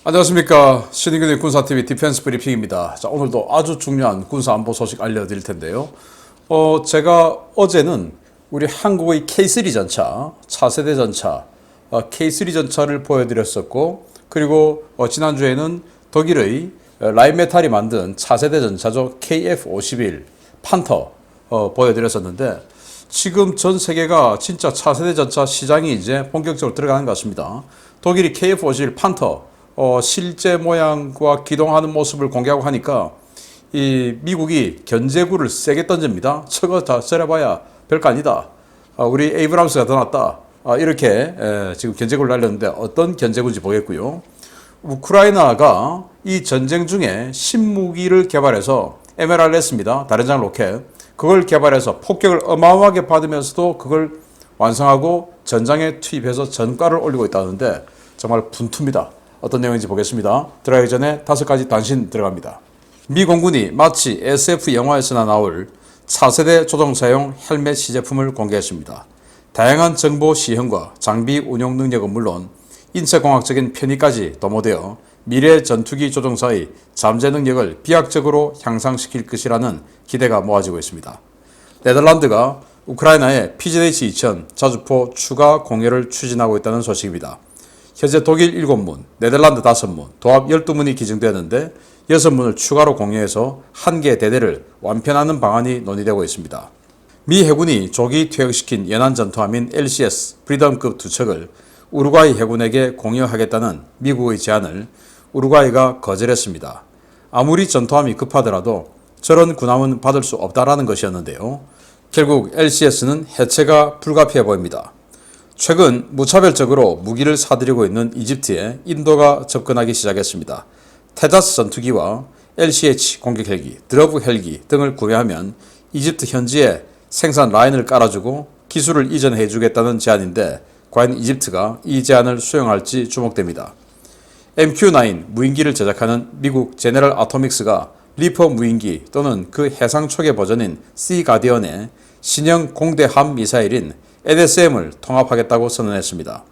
안녕하십니까. 신인근의 군사TV 디펜스 브리핑입니다. 자, 오늘도 아주 중요한 군사안보 소식 알려드릴 텐데요. 제가 어제는 우리 한국의 K3 전차, 차세대 전차, K3 전차를 보여드렸었고, 그리고 지난주에는 독일의 라인메탈이 만든 차세대 전차죠. KF-51 판터 보여드렸었는데, 지금 전 세계가 진짜 차세대 전차 시장이 이제 본격적으로 들어가는 것 같습니다. 독일이 KF-51 판터 실제 모양과 기동하는 모습을 공개하고 하니까 이 미국이 견제구를 세게 던집니다. 저거 다 썰어봐야 별거 아니다. 우리 에이브람스가 더 낫다. 이렇게 지금 견제구를 날렸는데 어떤 견제구인지 보겠고요. 우크라이나가 이 전쟁 중에 신무기를 개발해서 MLRS입니다. 다련장 로켓. 그걸 개발해서 폭격을 어마어마하게 받으면서도 그걸 완성하고 전장에 투입해서 전가를 올리고 있다는데 정말 분투입니다. 어떤 내용인지 보겠습니다. 들어가기 전에 5가지 단신 들어갑니다. 미 공군이 마치 SF 영화에서나 나올 차세대 조종사용 헬멧 시제품을 공개했습니다. 다양한 정보 시형과 장비 운용 능력은 물론 인체공학적인 편의까지 도모되어 미래 전투기 조종사의 잠재 능력을 비약적으로 향상시킬 것이라는 기대가 모아지고 있습니다. 네덜란드가 우크라이나에 PZH-2000 자주포 추가 공여를 추진하고 있다는 소식입니다. 현재 독일 7문, 네덜란드 5문, 도합 12문이 기증되었는데 6문을 추가로 공유해서 한 개 대대를 완편하는 방안이 논의되고 있습니다. 미 해군이 조기 퇴역시킨 연안 전투함인 LCS 프리덤급 2척을 우루과이 해군에게 공여하겠다는 미국의 제안을 우루과이가 거절했습니다. 아무리 전투함이 급하더라도 저런 군함은 받을 수 없다라는 것이었는데요. 결국 LCS는 해체가 불가피해 보입니다. 최근 무차별적으로 무기를 사들이고 있는 이집트에 인도가 접근하기 시작했습니다. 테자스 전투기와 LCH 공격 헬기, 드러브 헬기 등을 구매하면 이집트 현지에 생산 라인을 깔아주고 기술을 이전해 주겠다는 제안인데 과연 이집트가 이 제안을 수용할지 주목됩니다. MQ-9 무인기를 제작하는 미국 제네럴 아토믹스가 리퍼 무인기 또는 그 해상 초계 버전인 씨 가디언에 신형 공대함 미사일인 NSM을 통합하겠다고 선언했습니다.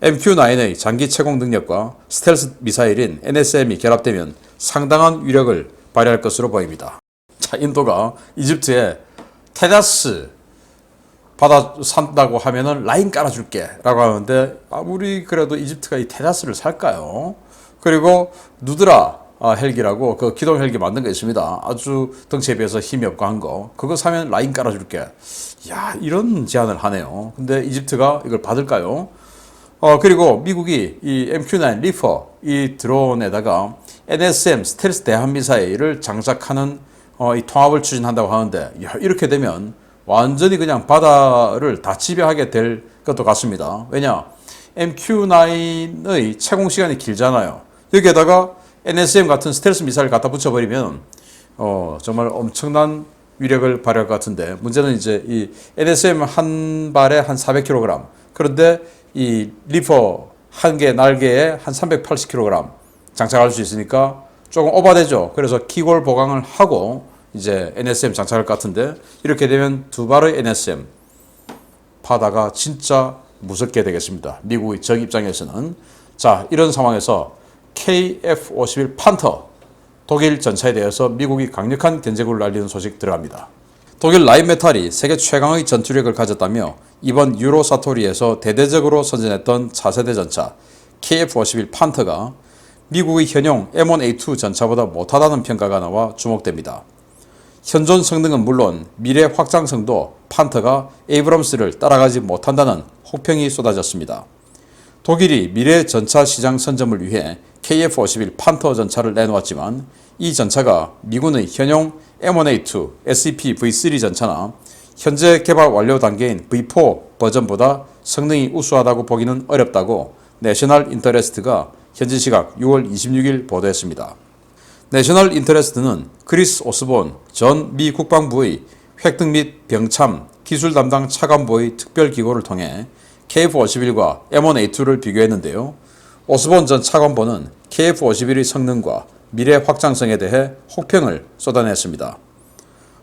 MQ-9의 장기 채공 능력과 스텔스 미사일인 NSM이 결합되면 상당한 위력을 발휘할 것으로 보입니다. 자, 인도가 이집트에 테자스 받아 산다고 하면은 라인 깔아줄게 라고 하는데 아무리 그래도 이집트가 이 테자스를 살까요? 그리고 누드라 헬기라고 그 기동 헬기 만든 거 있습니다. 아주 덩치에 비해서 힘이 없고 한 거. 그거 사면 라인 깔아줄게. 야, 이런 제안을 하네요. 근데 이집트가 이걸 받을까요? 그리고 미국이 이 MQ-9 리퍼 이 드론에다가 NSM 스텔스 대함 미사일을 장착하는 이 통합을 추진한다고 하는데 야, 이렇게 되면 완전히 그냥 바다를 다 지배하게 될 것도 같습니다. 왜냐? MQ-9의 채공 시간이 길잖아요. 여기에다가 NSM 같은 스텔스 미사일 갖다 붙여버리면 정말 엄청난 위력을 발휘할 것 같은데 문제는 이제 이 NSM 한 발에 한 400kg 그런데 이 리퍼 한 개 날개에 한 380kg 장착할 수 있으니까 조금 오버되죠. 그래서 기골 보강을 하고 이제 NSM 장착할 것 같은데 이렇게 되면 두 발의 NSM 바다가 진짜 무섭게 되겠습니다. 미국의 적 입장에서는. 자, 이런 상황에서 KF-51 판터 독일 전차에 대해서 미국이 강력한 견제구를 날리는 소식 들어갑니다. 독일 라인메탈이 세계 최강의 전투력을 가졌다며 이번 유로 사토리에서 대대적으로 선전했던 차세대 전차 KF-51 판터가 미국의 현용 M1A2 전차보다 못하다는 평가가 나와 주목됩니다. 현존 성능은 물론 미래 확장성도 판터가 에이브럼스를 따라가지 못한다는 혹평이 쏟아졌습니다. 독일이 미래 전차 시장 선점을 위해 KF-51 판터 전차를 내놓았지만 이 전차가 미군의 현용 M1A2 SEP V3 전차나 현재 개발 완료 단계인 V4 버전보다 성능이 우수하다고 보기는 어렵다고 내셔널 인터레스트가 현지 시각 6월 26일 보도했습니다. 내셔널 인터레스트는 크리스 오스본 전 미 국방부의 획득 및 병참 기술 담당 차관보의 특별기고를 통해 KF-51과 M1A2를 비교했는데요. 오스본 전 차관보는 KF-51의 성능과 미래 확장성에 대해 혹평을 쏟아냈습니다.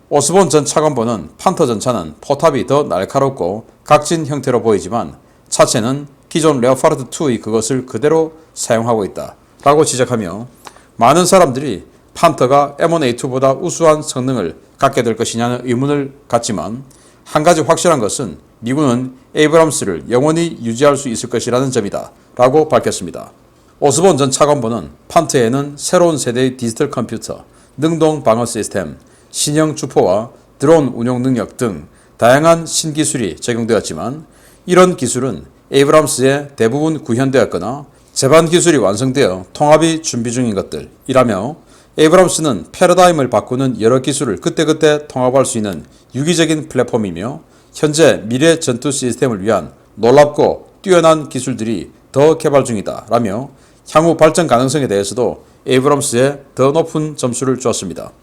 오스본 전 차관보는 판터 전차는 포탑이 더 날카롭고 각진 형태로 보이지만 차체는 기존 레오파르트2의 그것을 그대로 사용하고 있다 라고 지적하며 많은 사람들이 판터가 M1A2보다 우수한 성능을 갖게 될 것이냐는 의문을 갖지만 한 가지 확실한 것은 미군은 에이브람스를 영원히 유지할 수 있을 것이라는 점이다 라고 밝혔습니다. 오스본 전 차관보는 판터에는 새로운 세대의 디지털 컴퓨터, 능동 방어 시스템, 신형 주포와 드론 운용 능력 등 다양한 신기술이 적용되었지만 이런 기술은 에이브람스에 대부분 구현되었거나 제반 기술이 완성되어 통합이 준비 중인 것들이라며 에이브람스는 패러다임을 바꾸는 여러 기술을 그때그때 통합할 수 있는 유기적인 플랫폼이며 현재 미래 전투 시스템을 위한 놀랍고 뛰어난 기술들이 더 개발 중이다 라며 향후 발전 가능성에 대해서도 에이브람스에 더 높은 점수를 주었습니다.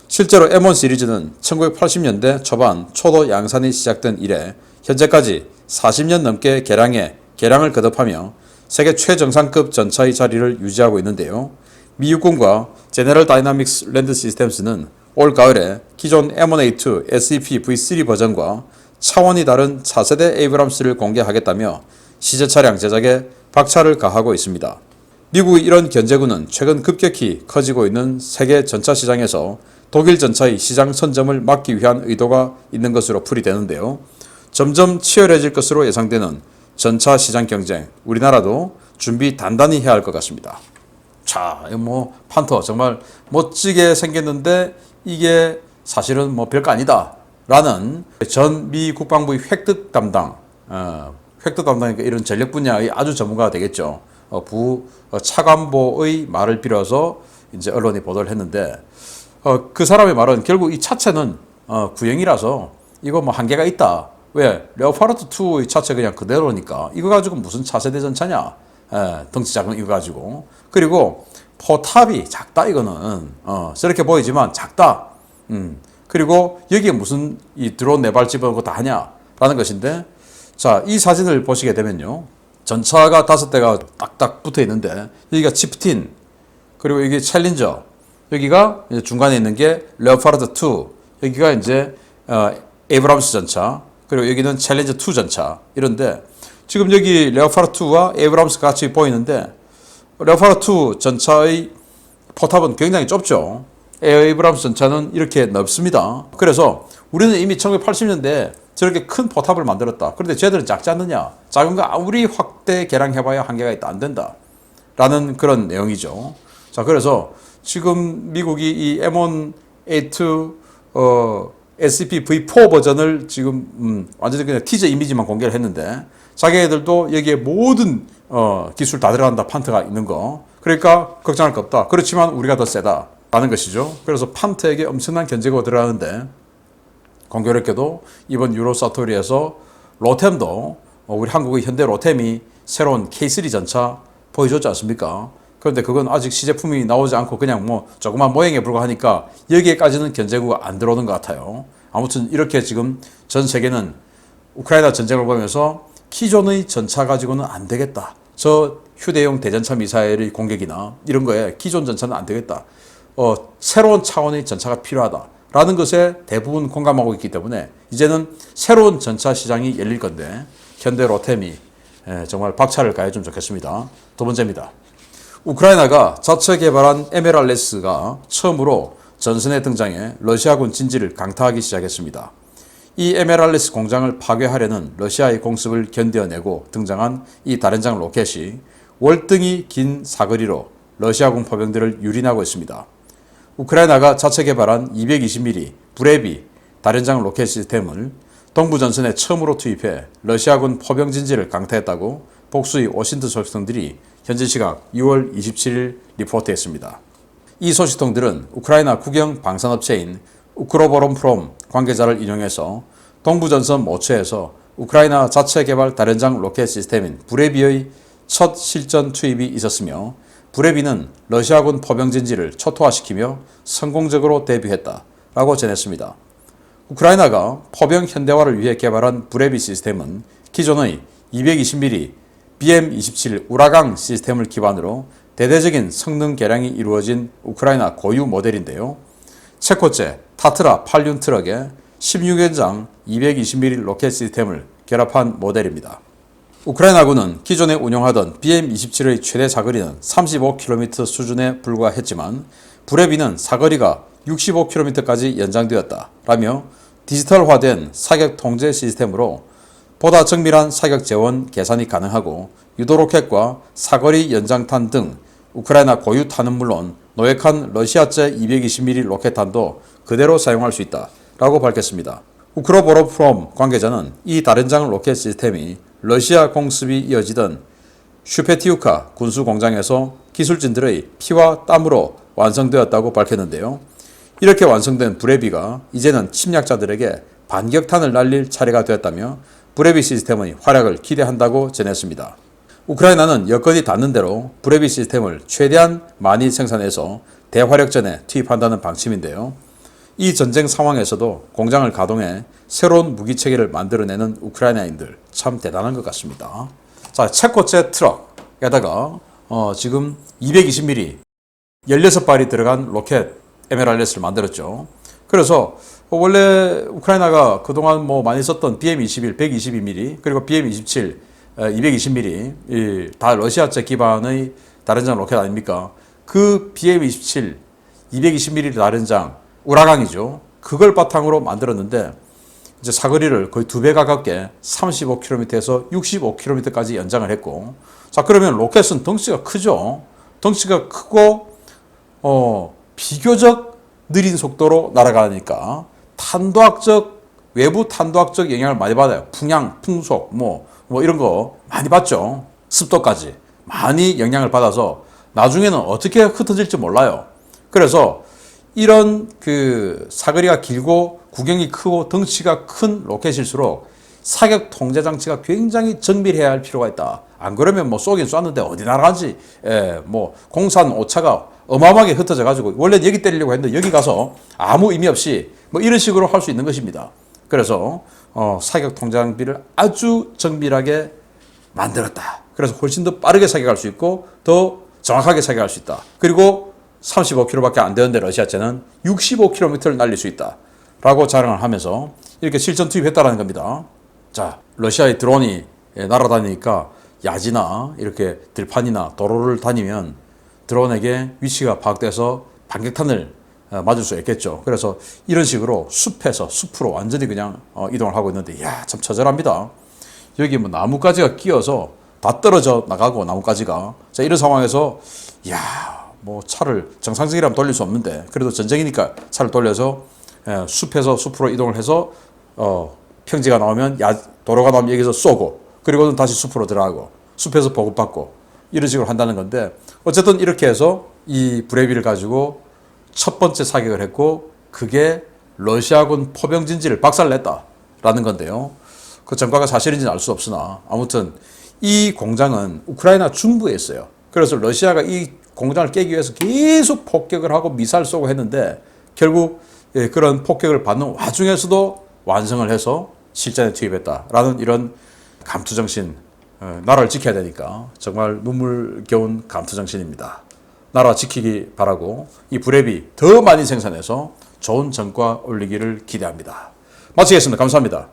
실제로 M1 시리즈는 1980년대 초반 초도 양산이 시작된 이래 현재까지 40년 넘게 개량을 거듭하며 세계 최정상급 전차의 자리를 유지하고 있는데요. 미 육군과 제너럴 다이나믹스 랜드 시스템스는 올 가을에 기존 M1A2 SEP V3 버전과 차원이 다른 차세대 에이브람스를 공개하겠다며 시제 차량 제작에 박차를 가하고 있습니다. 미국의 이런 견제구는 최근 급격히 커지고 있는 세계 전차 시장에서 독일 전차의 시장 선점을 막기 위한 의도가 있는 것으로 풀이되는데요. 점점 치열해질 것으로 예상되는 전차 시장 경쟁, 우리나라도 준비 단단히 해야 할 것 같습니다. 자, 판터 정말 멋지게 생겼는데 이게 사실은 별거 아니다 라는 전 미 국방부의 획득 담당이니까 이런 전력 분야의 아주 전문가가 되겠죠. 차관보의 말을 빌어서 이제 언론이 보도를 했는데 그 사람의 말은 결국 이 차체는 구형이라서 이거 한계가 있다. 왜? 레오파르트 2의 차체 그냥 그대로니까 이거 가지고 무슨 차세대 전차냐? 덩치 작은 이거 가지고. 그리고 포탑이 작다 이거는 저렇게 보이지만 작다. 그리고 여기에 무슨 이 드론 네발 집어넣고 다 하냐라는 것인데 자, 이 사진을 보시게 되면요. 전차가 5대가 딱딱 붙어 있는데 여기가 치프틴 그리고 여기 챌린저 여기가 이제 중간에 있는 게 레오파르트 2 여기가 이제 에이브람스 전차 그리고 여기는 챌린저 2 전차 이런데 지금 여기 레오파르트 2와 에이브람스 같이 보이는데 레오파르트 2 전차의 포탑은 굉장히 좁죠. 에이브람스 전차는 이렇게 넓습니다. 그래서 우리는 이미 1980년대에 저렇게 큰 포탑을 만들었다. 그런데 쟤들은 작지 않느냐? 작은 거 아무리 확대 개량해봐야 한계가 있다. 안 된다. 라는 그런 내용이죠. 자, 그래서 지금 미국이 이 M1A2 SCP V4 버전을 지금 완전히 그냥 티저 이미지만 공개를 했는데 자기네들도 여기에 모든 기술 다 들어간다. 판터가 있는 거. 그러니까 걱정할 거 없다. 그렇지만 우리가 더 세다. 라는 것이죠. 그래서 판터에게 엄청난 견제가 들어가는데 공교롭게도 이번 유로사토리에서 로템도 우리 한국의 현대 로템이 새로운 K3 전차 보여줬지 않습니까? 그런데 그건 아직 시제품이 나오지 않고 그냥 조그만 모형에 불과하니까 여기에까지는 견제구가 안 들어오는 것 같아요. 아무튼 이렇게 지금 전 세계는 우크라이나 전쟁을 보면서 기존의 전차 가지고는 안 되겠다. 저 휴대용 대전차 미사일의 공격이나 이런 거에 기존 전차는 안 되겠다. 새로운 차원의 전차가 필요하다. 라는 것에 대부분 공감하고 있기 때문에 이제는 새로운 전차 시장이 열릴 건데 현대 로템이 정말 박차를 가해주면 좋겠습니다. 두 번째입니다. 우크라이나가 자체 개발한 MLRS가 처음으로 전선에 등장해 러시아군 진지를 강타하기 시작했습니다. 이 MLRS 공장을 파괴하려는 러시아의 공습을 견뎌내고 등장한 이 다련장 로켓이 월등히 긴 사거리로 러시아군 포병들을 유린하고 있습니다. 우크라이나가 자체 개발한 220mm 브레비 다련장 로켓 시스템을 동부전선에 처음으로 투입해 러시아군 포병 진지를 강타했다고 복수의 워싱턴 소식통들이 현지 시각 6월 27일 리포트했습니다. 이 소식통들은 우크라이나 국영 방산업체인 우크로보론프롬 관계자를 인용해서 동부전선 모처에서 우크라이나 자체 개발 다련장 로켓 시스템인 브레비의 첫 실전 투입이 있었으며 브레비는 러시아군 포병 진지를 초토화시키며 성공적으로 데뷔했다라고 전했습니다. 우크라이나가 포병 현대화를 위해 개발한 브레비 시스템은 기존의 220mm BM-27 우라강 시스템을 기반으로 대대적인 성능 개량이 이루어진 우크라이나 고유 모델인데요. 체코제 타트라 8륜 트럭에 16연장 220mm 로켓 시스템을 결합한 모델입니다. 우크라이나군은 기존에 운용하던 BM-27의 최대 사거리는 35km 수준에 불과했지만 브레비는 사거리가 65km까지 연장되었다라며 디지털화된 사격 통제 시스템으로 보다 정밀한 사격 재원 계산이 가능하고 유도 로켓과 사거리 연장탄 등 우크라이나 고유 탄은 물론 노획한 러시아제 220mm 로켓탄도 그대로 사용할 수 있다라고 밝혔습니다. 우크로보로프롬 관계자는 이 다련장 로켓 시스템이 러시아 공습이 이어지던 슈페티우카 군수 공장에서 기술진들의 피와 땀으로 완성되었다고 밝혔는데요. 이렇게 완성된 브레비가 이제는 침략자들에게 반격탄을 날릴 차례가 되었다며 브레비 시스템의 활약을 기대한다고 전했습니다. 우크라이나는 여건이 닿는 대로 브레비 시스템을 최대한 많이 생산해서 대화력전에 투입한다는 방침인데요. 이 전쟁 상황에서도 공장을 가동해 새로운 무기체계를 만들어내는 우크라이나인들 참 대단한 것 같습니다. 자, 체코제 트럭에다가 지금 220mm 16발이 들어간 로켓 MLRS를 만들었죠. 그래서 원래 우크라이나가 그동안 많이 썼던 BM-21, 122mm 그리고 BM-27, 220mm 다 러시아제 기반의 다련장 로켓 아닙니까? 그 BM-27, 220mm 다련장 우라강이죠. 그걸 바탕으로 만들었는데 이제 사거리를 거의 2배 가깝게 35km에서 65km까지 연장을 했고, 자 그러면 로켓은 덩치가 크죠. 덩치가 크고 비교적 느린 속도로 날아가니까 외부 탄도학적 영향을 많이 받아요. 풍향, 풍속 뭐 이런 거 많이 받죠. 습도까지 많이 영향을 받아서 나중에는 어떻게 흩어질지 몰라요. 그래서 이런 사거리가 길고 구경이 크고 덩치가 큰 로켓일수록 사격 통제 장치가 굉장히 정밀해야 할 필요가 있다. 안 그러면 쏘긴 쐈는데 어디 날아가지? 공산 오차가 어마어마하게 흩어져 가지고 원래 여기 때리려고 했는데 여기 가서 아무 의미 없이 이런 식으로 할 수 있는 것입니다. 그래서 사격 통제 장비를 아주 정밀하게 만들었다. 그래서 훨씬 더 빠르게 사격할 수 있고 더 정확하게 사격할 수 있다. 그리고 35km밖에 안 되는데 러시아제는 65km를 날릴 수 있다 라고 자랑을 하면서 이렇게 실전 투입했다는 겁니다. 자, 러시아의 드론이 날아다니니까 야지나 이렇게 들판이나 도로를 다니면 드론에게 위치가 파악돼서 반격탄을 맞을 수 있겠죠. 그래서 이런 식으로 숲으로 완전히 그냥 이동을 하고 있는데 이야 참 처절합니다. 여기 나뭇가지가 끼어서 다 떨어져 나가고 나뭇가지가 자 이런 상황에서 이야 차를 정상적이라면 돌릴 수 없는데 그래도 전쟁이니까 차를 돌려서 숲에서 숲으로 이동을 해서 평지가 나오면 도로가 나오면 여기서 쏘고 그리고는 다시 숲으로 들어가고 숲에서 보급받고 이런 식으로 한다는 건데 어쨌든 이렇게 해서 이 브레비를 가지고 첫 번째 사격을 했고 그게 러시아군 포병진지를 박살냈다라는 건데요. 그 전과가 사실인지는 알 수 없으나 아무튼 이 공장은 우크라이나 중부에 있어요. 그래서 러시아가 이 공장을 깨기 위해서 계속 폭격을 하고 미사일 쏘고 했는데 결국 그런 폭격을 받는 와중에서도 완성을 해서 실전에 투입했다라는 이런 감투정신, 나라를 지켜야 되니까 정말 눈물겨운 감투정신입니다. 나라 지키기 바라고 이 브레비 더 많이 생산해서 좋은 전과 올리기를 기대합니다. 마치겠습니다. 감사합니다.